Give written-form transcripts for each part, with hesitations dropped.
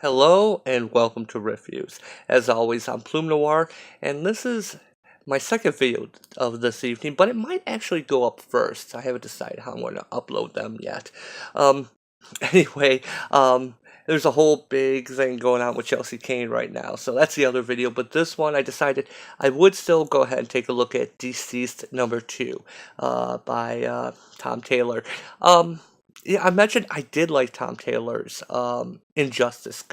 Hello and welcome to Reviews. As always, I'm Plume Noir, and this is my second video of this evening, but it might actually go up first. I haven't decided how I'm going to upload them yet. Um, anyway, there's a whole big thing going on with Chelsea Kane right now, so that's the other video. But this one, I decided I would still go ahead and take a look at DCeased #2 by Tom Taylor. Yeah, I mentioned I did like Tom Taylor's Injustice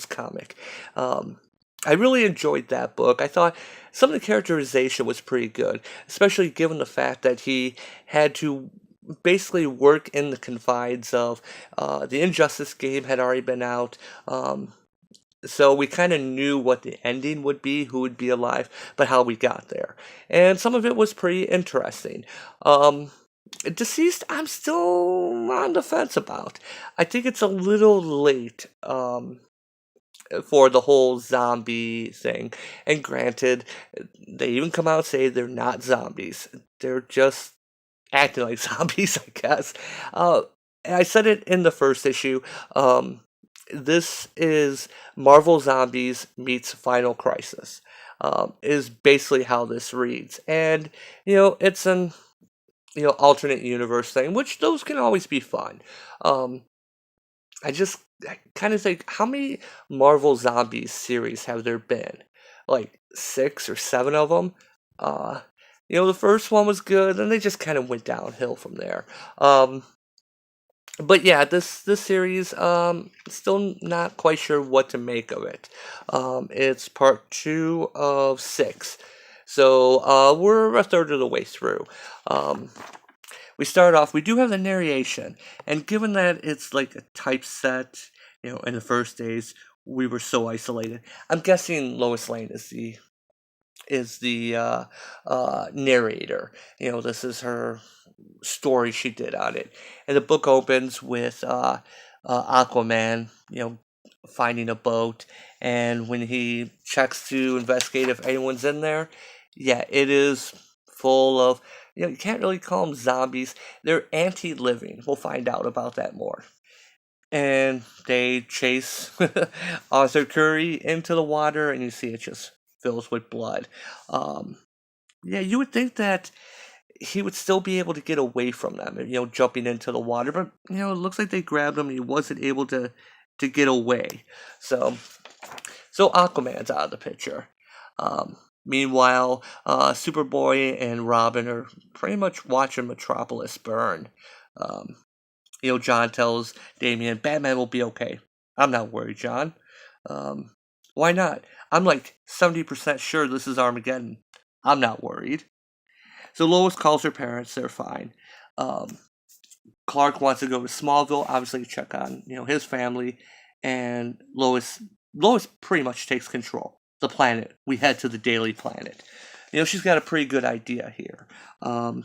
comic. I really enjoyed that book. I thought some of the characterization was pretty good, especially given the fact that he had to basically work in the confines of the Injustice game had already been out. So we kind of knew what the ending would be, who would be alive, but how we got there. And some of it was pretty interesting. DCeased, I'm still on the fence about. I think it's a little late for the whole zombie thing. And granted, they even come out and say they're not zombies. They're just acting like zombies, I guess. And I said it in the first issue. This is Marvel Zombies meets Final Crisis. Is basically how this reads. And, it's an alternate universe thing, which those can always be fun. I kind of think, how many Marvel Zombies series have there been? Like 6 or 7 of them. The first one was good, and they just kind of went downhill from there. But yeah, this series, still not quite sure what to make of it. It's part 2 of 6. So we're a third of the way through. We start off, we do have the narration, and given that it's like a typeset, in the first days, we were so isolated. I'm guessing Lois Lane is the narrator. This is her story she did on it. And the book opens with Aquaman, finding a boat, and when he checks to investigate if anyone's in there, yeah, it is full of, you can't really call them zombies. They're anti-living. We'll find out about that more. And they chase Arthur Curry into the water, and you see it just fills with blood. Yeah, you would think that he would still be able to get away from them, jumping into the water, but it looks like they grabbed him and he wasn't able to get away. So Aquaman's out of the picture. Meanwhile, Superboy and Robin are pretty much watching Metropolis burn. John tells Damian, Batman will be okay. I'm not worried, John. Why not? I'm like 70% sure this is Armageddon. I'm not worried. So Lois calls her parents. They're fine. Clark wants to go to Smallville, obviously check on, his family. And Lois pretty much takes control. The planet. We head to the Daily Planet. She's got a pretty good idea here. The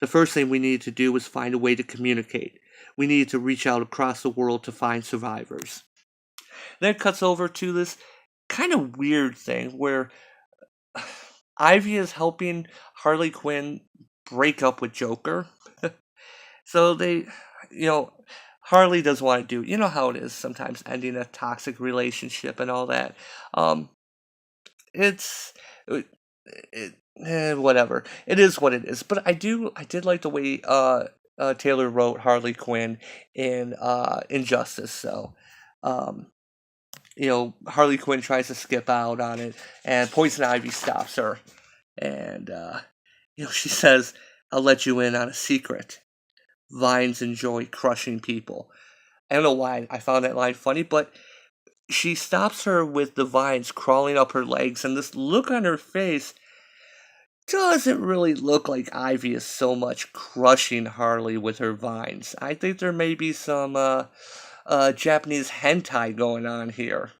first thing we needed to do was find a way to communicate. We needed to reach out across the world to find survivors. Then it cuts over to this kind of weird thing where Ivy is helping Harley Quinn break up with Joker. So they, Harley doesn't want to do, how it is sometimes ending a toxic relationship and all that. Whatever. It is what it is. But I did like the way Taylor wrote Harley Quinn in Injustice. So, Harley Quinn tries to skip out on it, and Poison Ivy stops her. And, she says, I'll let you in on a secret. Vines enjoy crushing people. I don't know why I found that line funny, but she stops her with the vines crawling up her legs, and this look on her face doesn't really look like Ivy is so much crushing Harley with her vines. I think there may be some Japanese hentai going on here.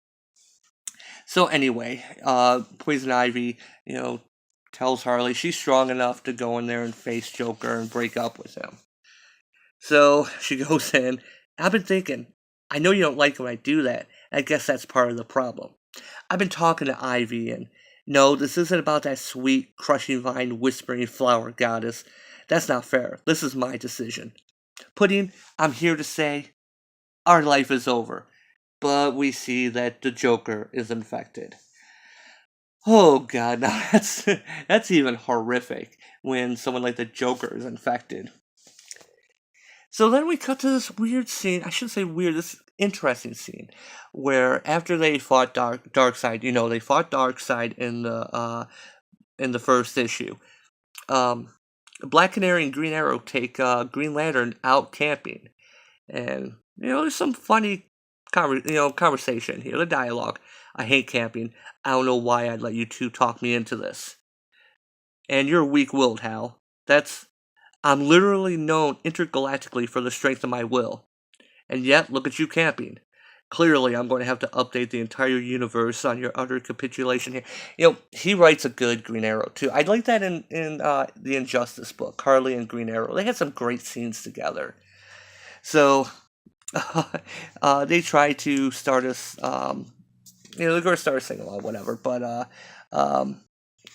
So anyway, Poison Ivy, tells Harley she's strong enough to go in there and face Joker and break up with him. So she goes in. I've been thinking, I know you don't like when I do that. I guess that's part of the problem. I've been talking to Ivy, and no, this isn't about that sweet, crushing vine, whispering flower goddess. That's not fair. This is my decision. Pudding, I'm here to say, our life is over. but we see that the Joker is infected. Oh god, now that's even horrific when someone like the Joker is infected. So then we cut to this weird scene. I shouldn't say weird. This interesting scene where after they fought Darkseid, they fought Darkseid in the first issue. Um, Black Canary and Green Arrow take Green Lantern out camping, and there's some funny conversation here. The dialogue. I hate camping. I don't know why I'd let you two talk me into this. And you're weak-willed, Hal. I'm literally known intergalactically for the strength of my will. And yet, look at you camping. Clearly, I'm going to have to update the entire universe on your utter capitulation here. He writes a good Green Arrow, too. I like that in the Injustice book, Harley and Green Arrow. They had some great scenes together. So, they try to start us, they're going to start a sing-along, whatever, but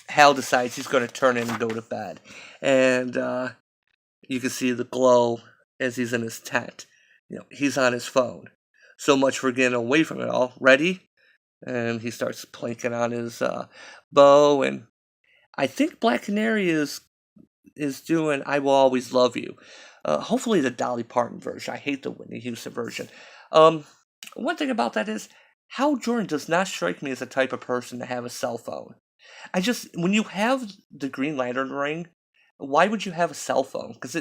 Hal decides he's going to turn in and go to bed. And you can see the glow as he's in his tent. He's on his phone. So much for getting away from it all. Ready? And he starts plinking on his bow. And I think Black Canary is doing I Will Always Love You. Hopefully the Dolly Parton version. I hate the Whitney Houston version. One thing about that is Hal Jordan does not strike me as the type of person to have a cell phone. When you have the Green Lantern ring, why would you have a cell phone? Because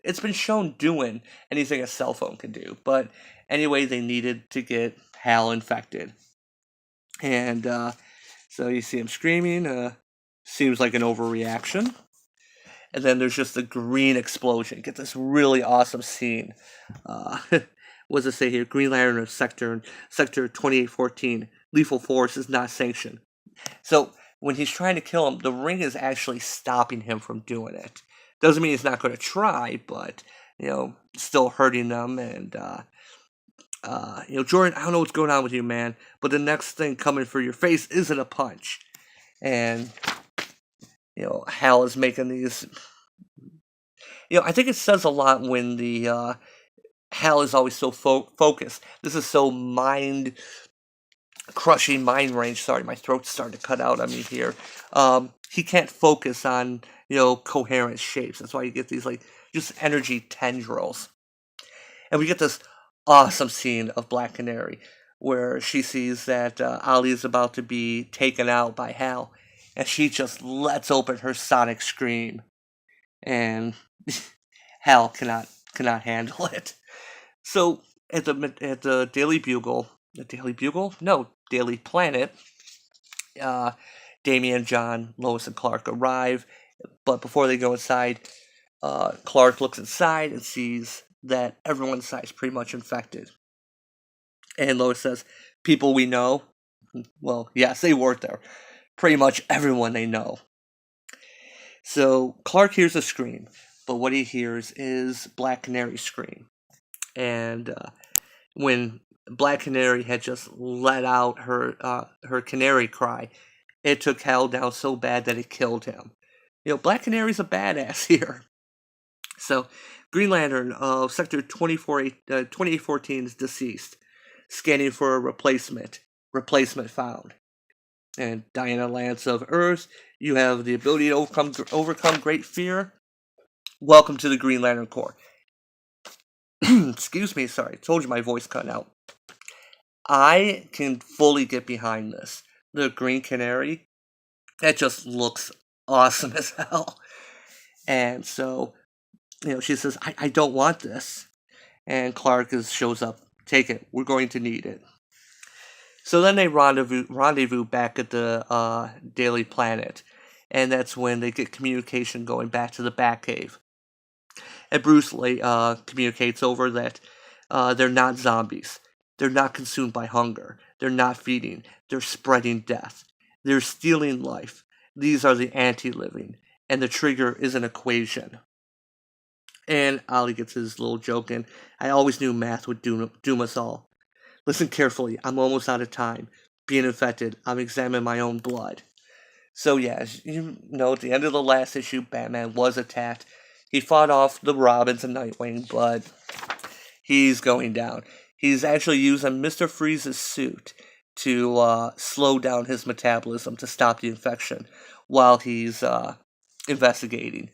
it's been shown doing anything a cell phone can do. But anyway, they needed to get Hal infected. And so you see him screaming. Seems like an overreaction. And then there's just a green explosion. Get this really awesome scene. What does it say here? Green Lantern Sector 2814. Lethal force is not sanctioned. So when he's trying to kill him, the ring is actually stopping him from doing it. Doesn't mean he's not going to try, but still hurting them. And Jordan, I don't know what's going on with you, man, but the next thing coming for your face isn't a punch. And Hal is making these. I think it says a lot when the Hal is always so focused. This is so crushing mind range. Sorry, my throat's starting to cut out on me here. He can't focus on coherent shapes. That's why you get these just energy tendrils. And we get this awesome scene of Black Canary where she sees that Ali is about to be taken out by Hal, and she just lets open her sonic scream, and Hal cannot handle it. So at the Daily Bugle. The Daily Bugle? No, Daily Planet. Damian, John, Lois, and Clark arrive, but before they go inside, Clark looks inside and sees that everyone inside is pretty much infected. And Lois says, "People we know?" Well, yes, they work there. Pretty much everyone they know. So Clark hears a scream, but what he hears is Black Canary's scream. And when Black Canary had just let out her canary cry, it took Hal down so bad that it killed him. Black Canary's a badass here. So, Green Lantern of Sector 2814 is deceased. Scanning for a replacement. Replacement found. And Diana Lance of Earth, you have the ability to overcome great fear. Welcome to the Green Lantern Corps. Excuse me, sorry. Told you my voice cut out. I can fully get behind this. The Green Canary, that just looks awesome as hell. And so, she says, I don't want this. And Clark shows up. Take it. We're going to need it. So then they rendezvous back at the Daily Planet. And that's when they get communication going back to the Batcave. And Bruce communicates over that they're not zombies. They're not consumed by hunger. They're not feeding. They're spreading death. They're stealing life. These are the anti-living. And the trigger is an equation. And Ollie gets his little joke in. I always knew math would doom us all. Listen carefully. I'm almost out of time. Being infected. I'm examining my own blood. So yeah, at the end of the last issue, Batman was attacked. He fought off the Robins and Nightwing, but he's going down. He's actually using Mr. Freeze's suit to slow down his metabolism to stop the infection while he's investigating.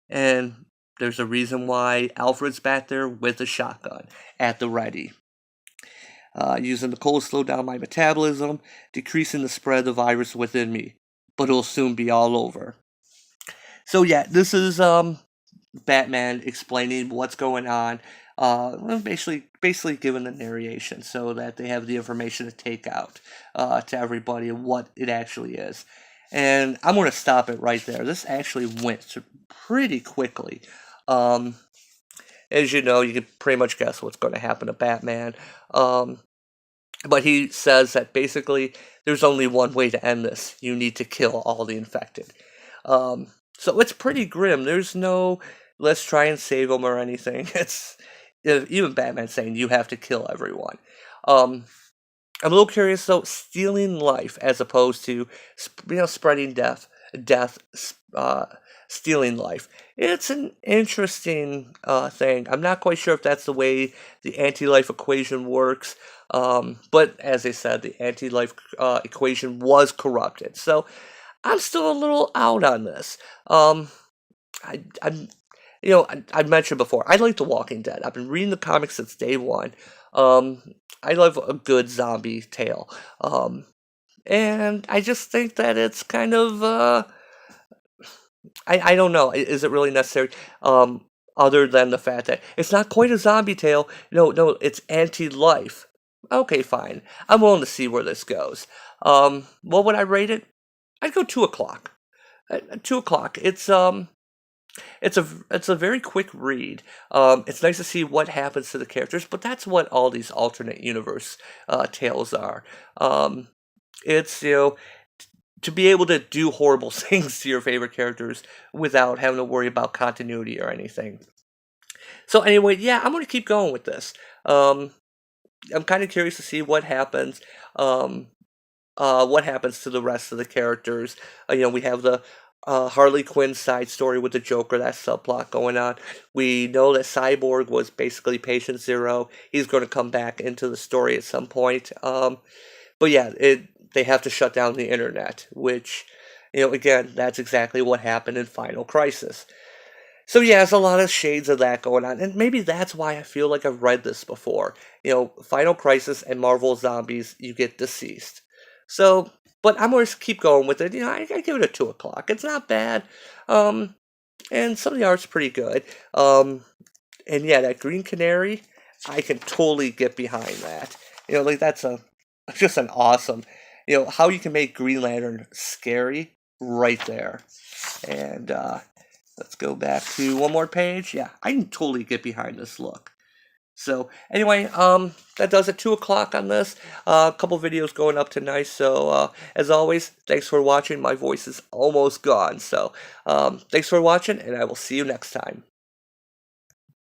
And there's a reason why Alfred's back there with a shotgun at the ready. Using the cold to slow down my metabolism, decreasing the spread of the virus within me. But it'll soon be all over. So yeah, this is Batman explaining what's going on. Basically giving the narration so that they have the information to take out to everybody and what it actually is. And I'm going to stop it right there. This actually went pretty quickly. As you know, you can pretty much guess what's going to happen to Batman. But he says that basically there's only one way to end this. You need to kill all the infected. So it's pretty grim. There's no let's try and save them or anything. It's even Batman saying you have to kill everyone. I'm a little curious though, stealing life as opposed to spreading death, stealing life. It's an interesting thing. I'm not quite sure if that's the way the anti-life equation works. But as I said, the anti-life equation was corrupted. So I'm still a little out on this. I mentioned before, I like The Walking Dead. I've been reading the comics since day one. I love a good zombie tale. And I just think that it's kind of, I don't know, is it really necessary? Other than the fact that it's not quite a zombie tale. No, it's anti-life. Okay, fine. I'm willing to see where this goes. What would I rate it? I'd go 2 o'clock. 2 o'clock. It's a very quick read. It's nice to see what happens to the characters, but that's what all these alternate universe tales are. It's to be able to do horrible things to your favorite characters without having to worry about continuity or anything. So anyway, yeah, I'm going to keep going with this. I'm kind of curious to see what happens. What happens to the rest of the characters. We have the Harley Quinn side story with the Joker, that subplot going on. We know that Cyborg was basically patient zero. He's going to come back into the story at some point. But yeah, they have to shut down the internet, which, again, that's exactly what happened in Final Crisis. So yeah, there's a lot of shades of that going on, and maybe that's why I feel like I've read this before. Final Crisis and Marvel Zombies, you get DCeased. So, but I'm going to keep going with it. I give it a 2 o'clock. It's not bad. And some of the art's pretty good. And yeah, that Green Canary, I can totally get behind that. That's just an awesome, how you can make Green Lantern scary right there. And let's go back to one more page. Yeah, I can totally get behind this look. So anyway, that does it. 2 o'clock on this. A couple videos going up tonight. So as always, thanks for watching. My voice is almost gone. So thanks for watching, and I will see you next time.